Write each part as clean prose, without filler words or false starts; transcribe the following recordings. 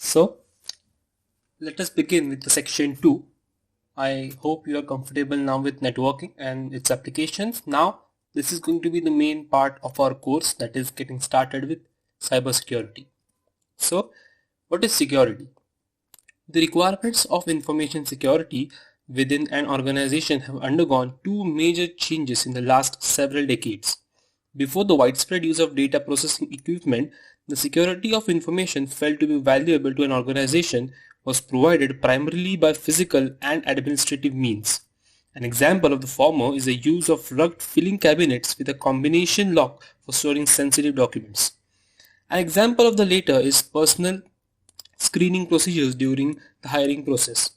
So let us begin with the section 2. I hope you are comfortable now with networking and its applications. Now this is going to be the main part of our course, that is getting started with cybersecurity. So what is security? The requirements of information security within an organization have undergone two major changes in the last several decades. Before the widespread use of data processing equipment, the security of information felt to be valuable to an organization was provided primarily by physical and administrative means. An example of the former is the use of rugged filing cabinets with a combination lock for storing sensitive documents. An example of the latter is personal screening procedures during the hiring process.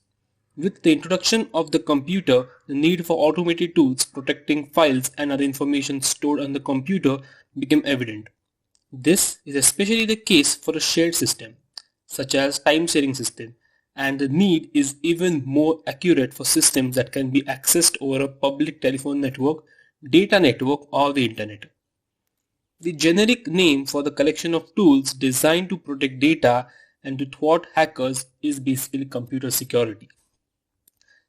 With the introduction of the computer, the need for automated tools protecting files and other information stored on the computer became evident. This is especially the case for a shared system, such as time-sharing system, and the need is even more accurate for systems that can be accessed over a public telephone network, data network, or the internet. The generic name for the collection of tools designed to protect data and to thwart hackers is basically computer security.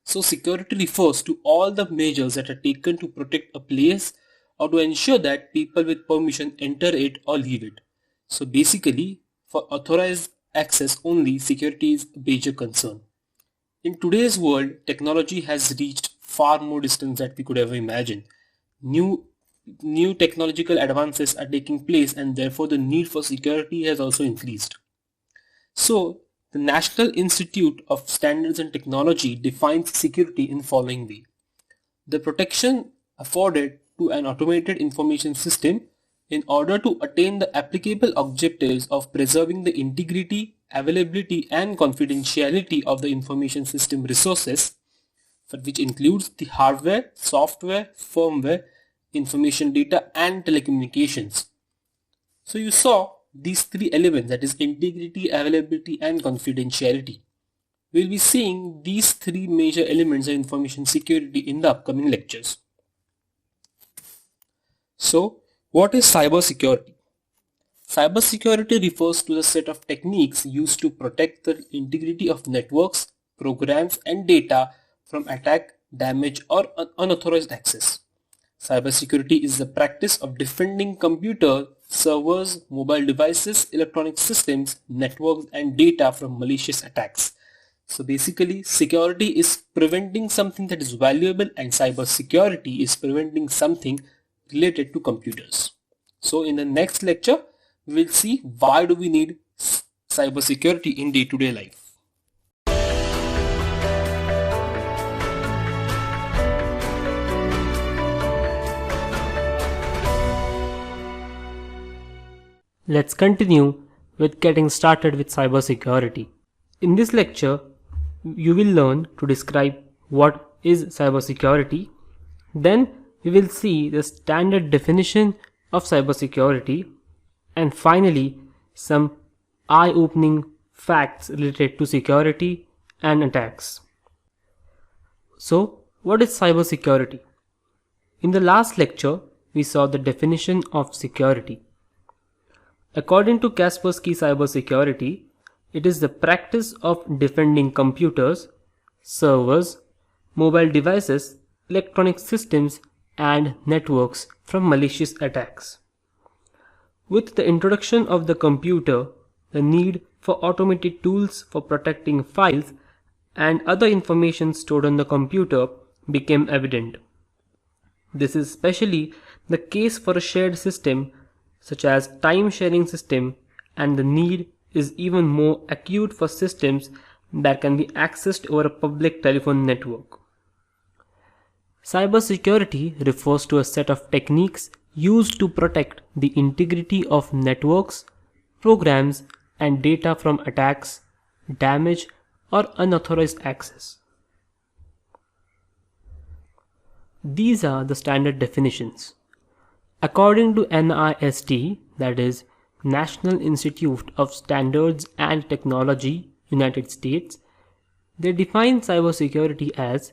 So security refers to all the measures that are taken to protect a place or to ensure that people with permission enter it or leave it. So basically, for authorized access only, security is a major concern. In today's world, technology has reached far more distance than we could ever imagine. New technological advances are taking place, and therefore the need for security has also increased. So, the National Institute of Standards and Technology defines security in the following way. The protection afforded to an automated information system in order to attain the applicable objectives of preserving the integrity, availability and confidentiality of the information system resources, which includes the hardware, software, firmware, information data and telecommunications. So you saw these three elements, that is integrity, availability and confidentiality. We'll be seeing these three major elements of information security in the upcoming lectures. So what is cybersecurity? Cybersecurity refers to the set of techniques used to protect the integrity of networks, programs and data from attack, damage or unauthorized access. Cybersecurity is the practice of defending computers, servers, mobile devices, electronic systems, networks and data from malicious attacks. So basically, security is preventing something that is valuable and cybersecurity is preventing something related to computers. So in the next lecture, we will see why do we need cybersecurity in day-to-day life. Let's continue with getting started with cybersecurity. In this lecture, you will learn to describe what is cybersecurity. Then we will see the standard definition of cybersecurity, and finally some eye-opening facts related to security and attacks. So, what is cybersecurity? In the last lecture, we saw the definition of security. According to Kaspersky cybersecurity, it is the practice of defending computers, servers, mobile devices, electronic systems, and networks from malicious attacks. With the introduction of the computer, the need for automated tools for protecting files and other information stored on the computer became evident. This is especially the case for a shared system such as time-sharing system, and the need is even more acute for systems that can be accessed over a public telephone network. Cybersecurity refers to a set of techniques used to protect the integrity of networks, programs, and data from attacks, damage, or unauthorized access. These are the standard definitions. According to NIST, that is National Institute of Standards and Technology, United States, they define cybersecurity as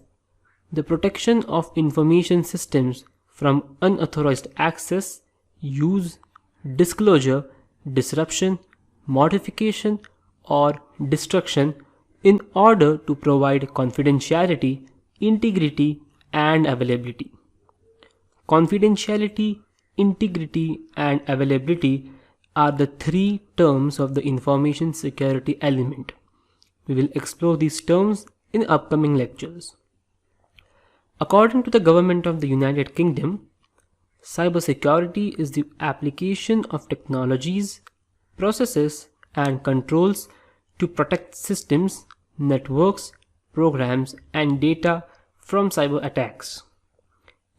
the protection of information systems from unauthorized access, use, disclosure, disruption, modification, or destruction in order to provide confidentiality, integrity, and availability. Confidentiality, integrity, and availability are the three terms of the information security element. We will explore these terms in upcoming lectures. According to the government of the United Kingdom, cybersecurity is the application of technologies, processes, and controls to protect systems, networks, programs, and data from cyber attacks.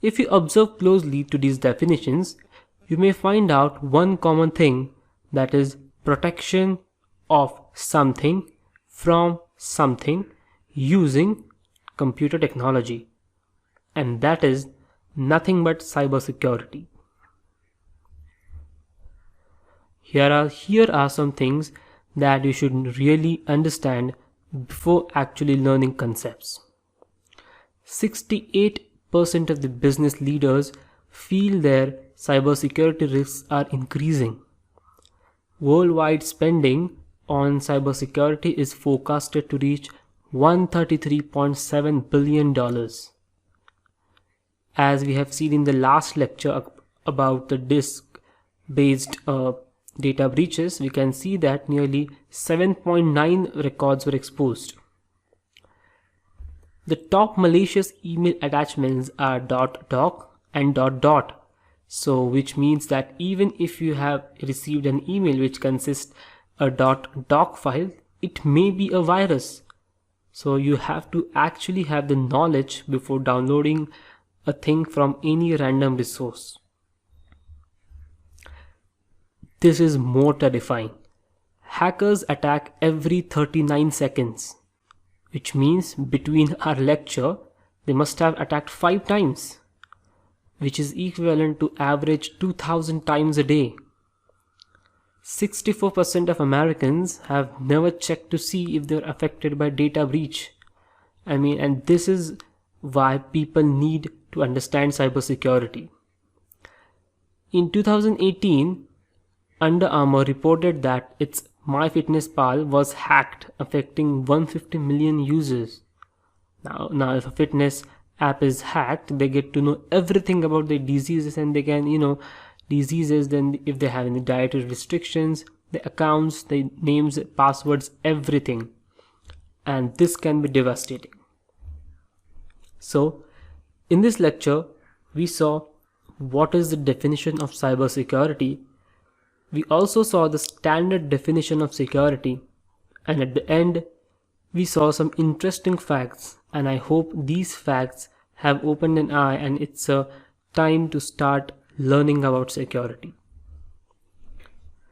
If you observe closely to these definitions, you may find out one common thing, that is protection of something from something using computer technology, and that is nothing but cybersecurity. Here are some things that you should really understand before actually learning concepts. 68% of the business leaders feel their cybersecurity risks are increasing. Worldwide spending on cybersecurity is forecasted to reach $133.7 billion. As we have seen in the last lecture about the disk-based data breaches, we can see that nearly 7.9 records were exposed. The top malicious email attachments are .doc and .dot, so which means that even if you have received an email which consists a .doc file, it may be a virus. So you have to actually have the knowledge before downloading a thing from any random resource. This is more terrifying. Hackers attack every 39 seconds, which means between our lecture they must have attacked 5 times, which is equivalent to average 2000 times a day. 64% of Americans have never checked to see if they're affected by data breach. And this is why people need to understand cybersecurity. In 2018, Under Armour reported that its MyFitnessPal was hacked, affecting 150 million users. Now if a fitness app is hacked, they get to know everything about their diseases, and they can, diseases, then if they have any dietary restrictions, the accounts, the names, passwords, everything. And this can be devastating. So, in this lecture, we saw what is the definition of cybersecurity. We also saw the standard definition of security, and at the end we saw some interesting facts, and I hope these facts have opened an eye and it's a time to start learning about security.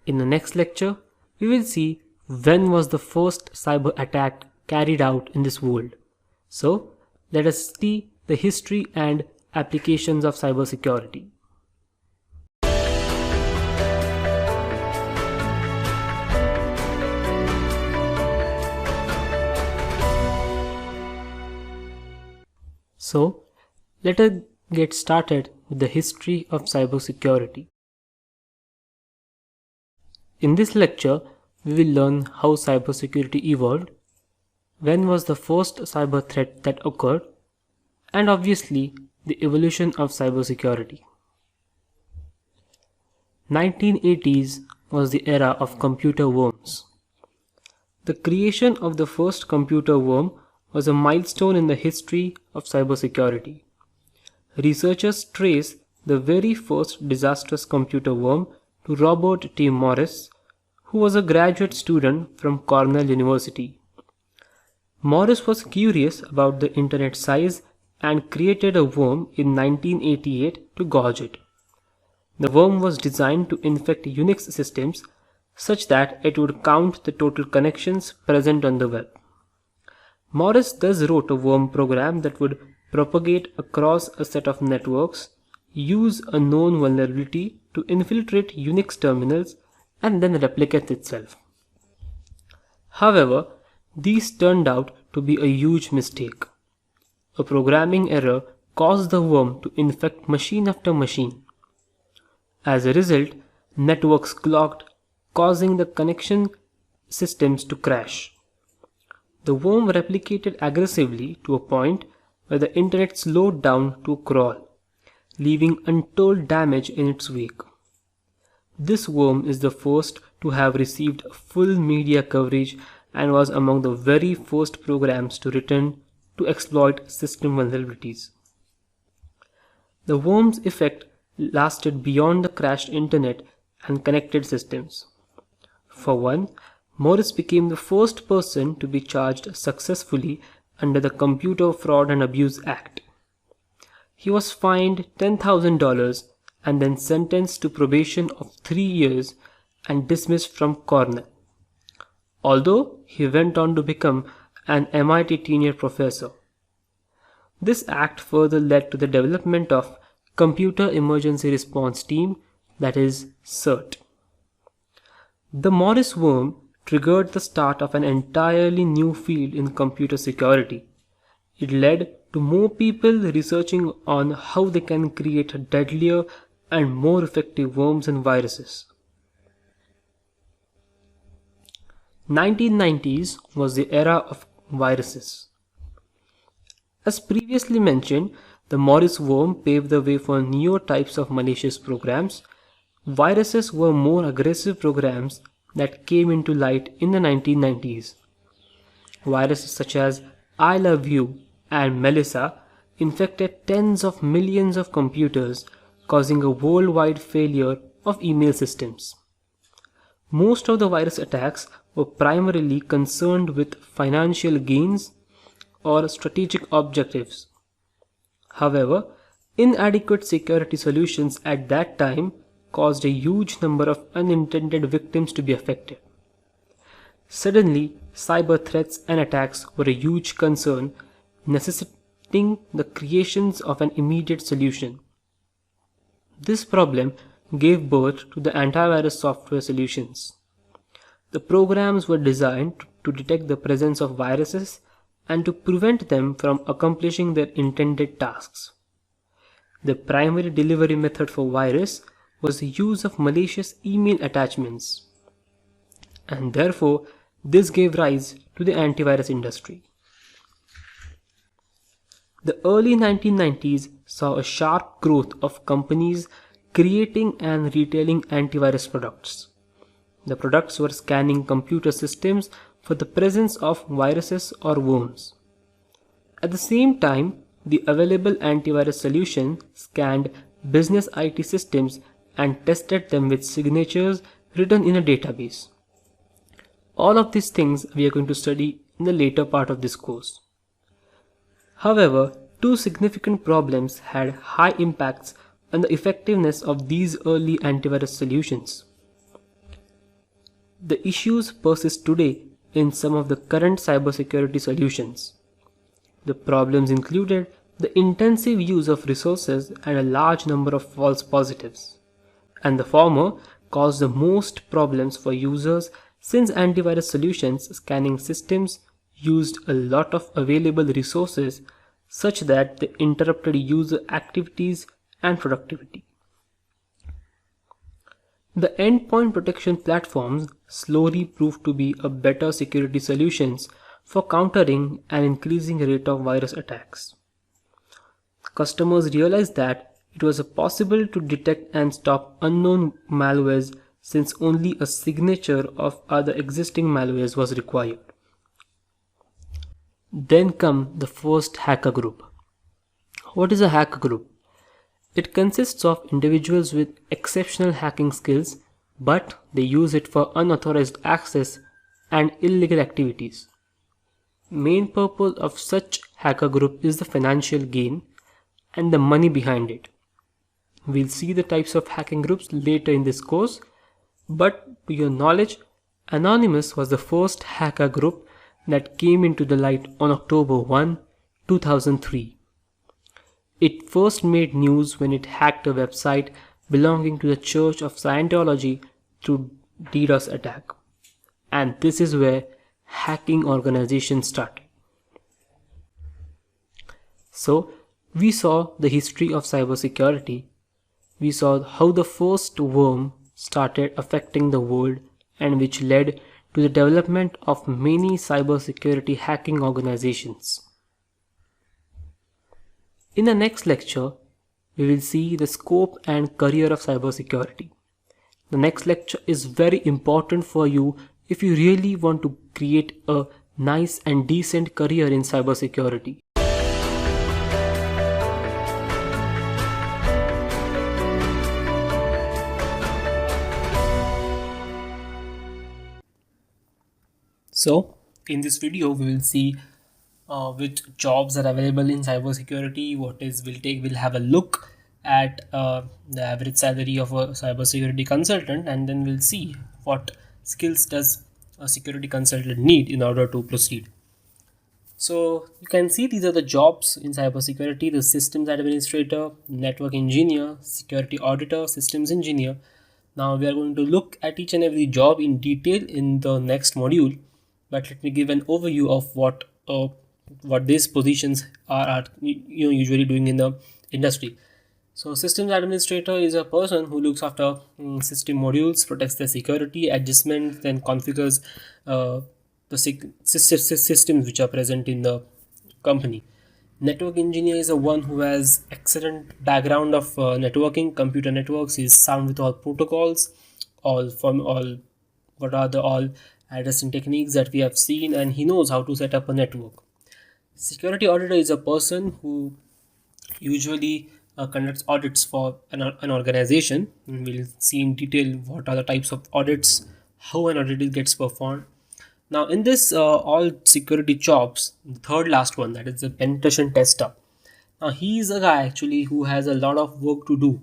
In the next lecture, we will see when was the first cyber attack carried out in this world. So let us see the history and applications of cybersecurity. So, let us get started with the history of cybersecurity. In this lecture, we will learn how cybersecurity evolved, when was the first cyber threat that occurred, and obviously the evolution of cybersecurity. 1980s was the era of computer worms. The creation of the first computer worm was a milestone in the history of cybersecurity. Researchers trace the very first disastrous computer worm to Robert T. Morris, who was a graduate student from Cornell University. Morris was curious about the internet size and created a worm in 1988 to gauge it. The worm was designed to infect Unix systems such that it would count the total connections present on the web. Morris thus wrote a worm program that would propagate across a set of networks, use a known vulnerability to infiltrate Unix terminals, and then replicate itself. However, these turned out to be a huge mistake. A programming error caused the worm to infect machine after machine. As a result, networks clogged, causing the connection systems to crash. The worm replicated aggressively to a point where the internet slowed down to a crawl, leaving untold damage in its wake. This worm is the first to have received full media coverage and was among the very first programs to return to exploit system vulnerabilities. The worm's effect lasted beyond the crashed internet and connected systems. For one, Morris became the first person to be charged successfully under the Computer Fraud and Abuse Act. He was fined $10,000 and then sentenced to probation of 3 years and dismissed from Cornell, although he went on to become an MIT tenure professor. This act further led to the development of Computer Emergency Response Team, that is CERT. The Morris worm triggered the start of an entirely new field in computer security. It led to more people researching on how they can create deadlier and more effective worms and viruses. 1990s was the era of viruses. As previously mentioned, the Morris worm paved the way for newer types of malicious programs. Viruses were more aggressive programs that came into light in the 1990s. Viruses such as I Love You and Melissa infected tens of millions of computers, causing a worldwide failure of email systems. Most of the virus attacks were primarily concerned with financial gains or strategic objectives. However, inadequate security solutions at that time caused a huge number of unintended victims to be affected. Suddenly, cyber threats and attacks were a huge concern, necessitating the creation of an immediate solution. This problem gave birth to the antivirus software solutions. The programs were designed to detect the presence of viruses and to prevent them from accomplishing their intended tasks. The primary delivery method for virus was the use of malicious email attachments, and therefore this gave rise to the antivirus industry. The early 1990s saw a sharp growth of companies creating and retailing antivirus products. The products were scanning computer systems for the presence of viruses or worms. At the same time, the available antivirus solution scanned business IT systems and tested them with signatures written in a database. All of these things we are going to study in the later part of this course. However, two significant problems had high impacts on the effectiveness of these early antivirus solutions. The issues persist today in some of the current cybersecurity solutions. The problems included the intensive use of resources and a large number of false positives, and the former caused the most problems for users since antivirus solutions scanning systems used a lot of available resources such that they interrupted user activities and productivity. The endpoint protection platforms slowly proved to be a better security solutions for countering an increasing rate of virus attacks. Customers realized that it was possible to detect and stop unknown malwares since only a signature of other existing malwares was required. Then come the first hacker group. What is a hacker group? It consists of individuals with exceptional hacking skills, but they use it for unauthorized access and illegal activities. Main purpose of such hacker group is the financial gain and the money behind it. We'll see the types of hacking groups later in this course, but to your knowledge, Anonymous was the first hacker group that came into the light on October 1, 2003. It first made news when it hacked a website belonging to the Church of Scientology through DDoS attack. And this is where hacking organizations started. So, we saw the history of cybersecurity. We saw how the first worm started affecting the world and which led to the development of many cybersecurity hacking organizations. In the next lecture, we will see the scope and career of cybersecurity. The next lecture is very important for you if you really want to create a nice and decent career in cybersecurity. So in this video we will see which jobs are available in cybersecurity. We'll have a look at the average salary of a cybersecurity consultant, and then we'll see what skills does a security consultant need in order to proceed. So you can see these are the jobs in cybersecurity: the systems administrator, network engineer, security auditor, systems engineer. Now we are going to look at each and every job in detail in the next module, but let me give an overview of what these positions are usually doing in the industry. So systems administrator is a person who looks after system modules, protects the security, adjustments, and configures systems which are present in the company. Network engineer is a one who has excellent background of networking, computer networks. Is sound with all protocols, all what are the all addressing techniques that we have seen, and he knows how to set up a network. Security auditor is a person who usually conducts audits for an organization. We'll see in detail what are the types of audits, how an audit gets performed. Now in this all security jobs, the third last one, that is the penetration tester. Now he is a guy actually who has a lot of work to do.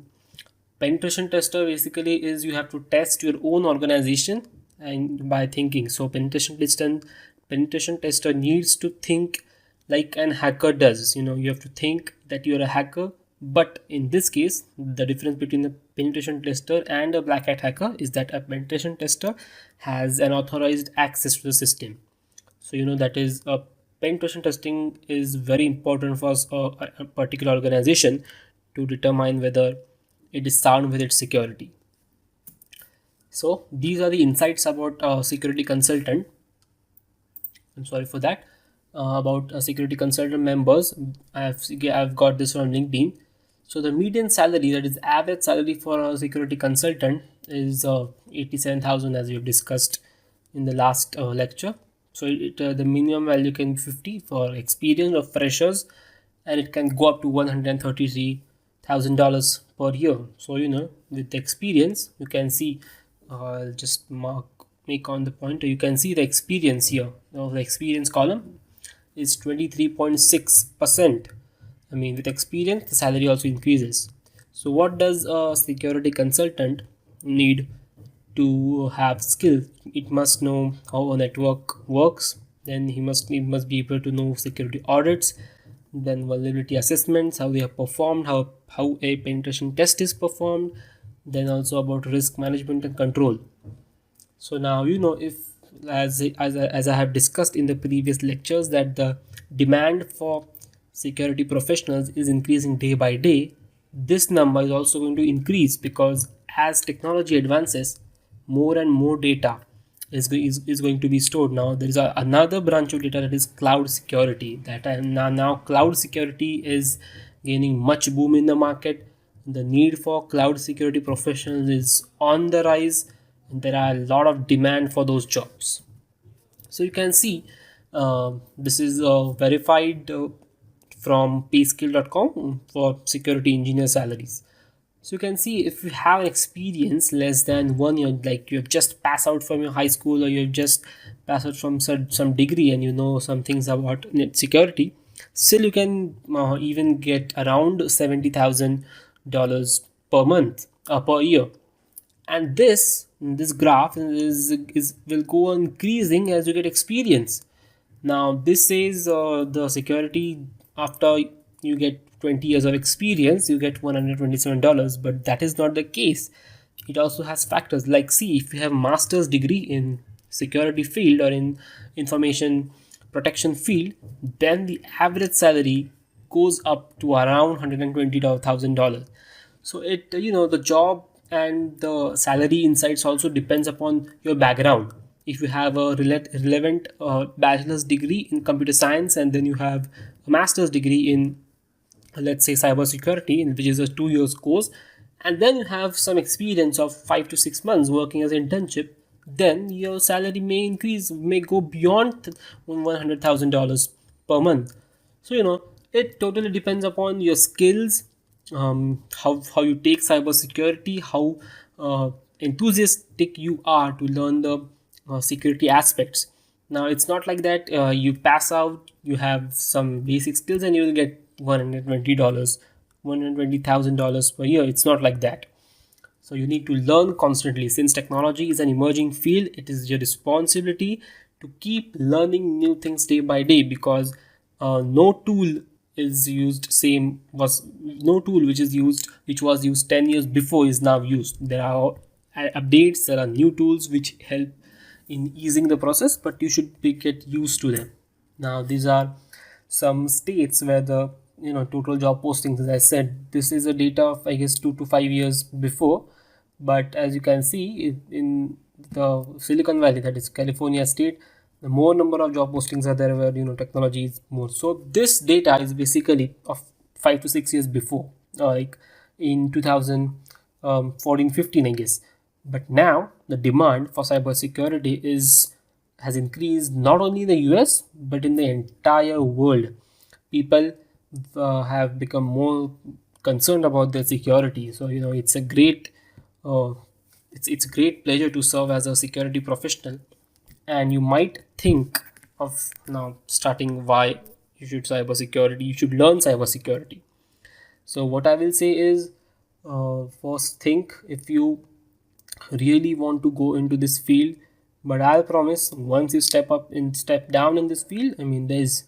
Penetration tester basically is you have to test your own organization and by thinking. So penetration tester needs to think like an hacker does. You have to think that you're a hacker, but in this case the difference between a penetration tester and a black hat hacker is that a penetration tester has an authorized access to the system. So that is a penetration testing is very important for a particular organization to determine whether it is sound with its security. So these are the insights about security consultant. I'm sorry for that. About security consultant members, I've got this from LinkedIn. So the median salary, that is average salary for a security consultant, is 87,000, as we have discussed in the last lecture. So the minimum value can be 50 for experienced or freshers, and it can go up to $133,000 per year. So with the experience, you can see. I'll just make on the pointer. You can see the experience here. Now the experience column is 23.6%. I mean, with experience, the salary also increases. So what does a security consultant need to have skill? It must know how a network works. Then he must be able to know security audits, then vulnerability assessments, how they are performed, how a penetration test is performed, then also about risk management and control. So now if as I have discussed in the previous lectures that the demand for security professionals is increasing day by day, this number is also going to increase because as technology advances, more and more data is going to be stored. Now there is another branch of data, that is cloud security. Now cloud security is gaining much boom in the market. The need for cloud security professionals is on the rise, and there are a lot of demand for those jobs. So you can see this is verified from payskill.com for security engineer salaries. So you can see if you have an experience less than 1 year, like you have just passed out from your high school or you have just passed out from some degree and you know some things about net security, still you can even get around $70,000 per month per year. And this graph is will go on increasing as you get experience. Now this says the security after you get 20 years of experience you get $127, but that is not the case. It also has factors like, see, if you have master's degree in security field or in information protection field, then the average salary goes up to around $120,000. So the job and the salary insights also depends upon your background. if you have a relevant bachelor's degree in computer science, and then you have a master's degree in, let's say, cybersecurity, which is a 2 years course, and then you have some experience of 5 to 6 months working as an internship, then your salary may increase, may go beyond $100,000 per month. So it totally depends upon your skills, how you take cybersecurity, how enthusiastic you are to learn the security aspects. Now it's not like that you pass out, you have some basic skills, and you will get $120, $120,000 per year. It's not like that. So you need to learn constantly. Since technology is an emerging field, it is your responsibility to keep learning new things day by day, because no tool is used same was no tool which was used 10 years before is now used. There are updates, there are new tools which help in easing the process, but you should get used to them. Now these are some states where the total job postings, as I said, this is a data of, I guess, 2 to 5 years before. But as you can see, in the Silicon Valley, that is California state, the more number of job postings are there where technology is more. So this data is basically of 5 to 6 years before, like in 2014-15, I guess. But now the demand for cybersecurity has increased not only in the US but in the entire world. People have become more concerned about their security. So it's a great it's a great pleasure to serve as a security professional. And you might think of now starting why you should learn cybersecurity. So what I will say is, first think if you really want to go into this field. But I'll promise, once you step down in this field, I mean, there's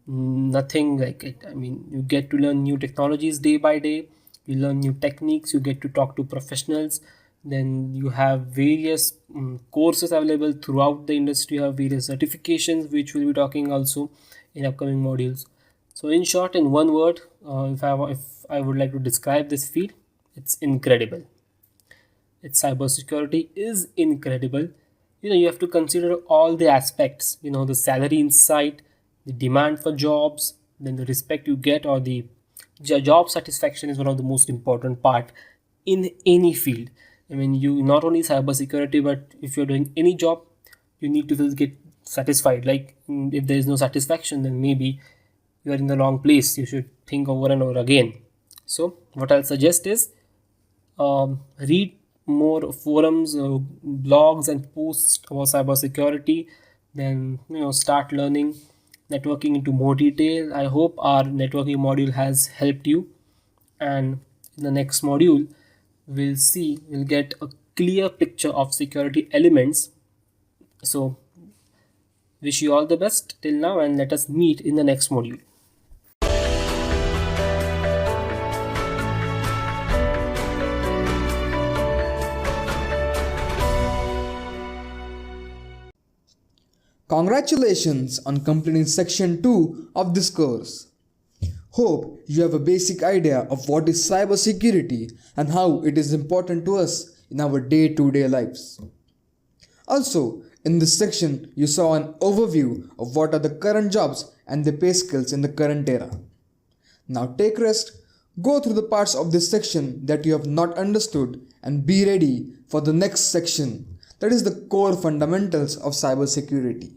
nothing like it. I mean, you get to learn new technologies day by day, you learn new techniques, you get to talk to professionals. Then you have various courses available throughout the industry, you have various certifications which we'll be talking also in upcoming modules. So in short, in one word, if I would like to describe this field, it's incredible. Its cybersecurity is incredible. You have to consider all the aspects, the salary inside, the demand for jobs, then the respect you get, or the job satisfaction is one of the most important part in any field. I mean, you not only cybersecurity, but if you're doing any job, you need to get satisfied. Like, if there is no satisfaction, then maybe you are in the wrong place. You should think over and over again. So what I'll suggest is, read more forums, blogs and posts about cybersecurity. Then start learning networking into more detail. I hope our networking module has helped you, and in the next module we'll get a clear picture of security elements. So wish you all the best till now, and let us meet in the next module. Congratulations on completing section 2 of this course. Hope you have a basic idea of what is cybersecurity and how it is important to us in our day-to-day lives. Also, in this section, you saw an overview of what are the current jobs and the pay scales in the current era. Now take rest, go through the parts of this section that you have not understood, and be ready for the next section, that is the core fundamentals of cybersecurity.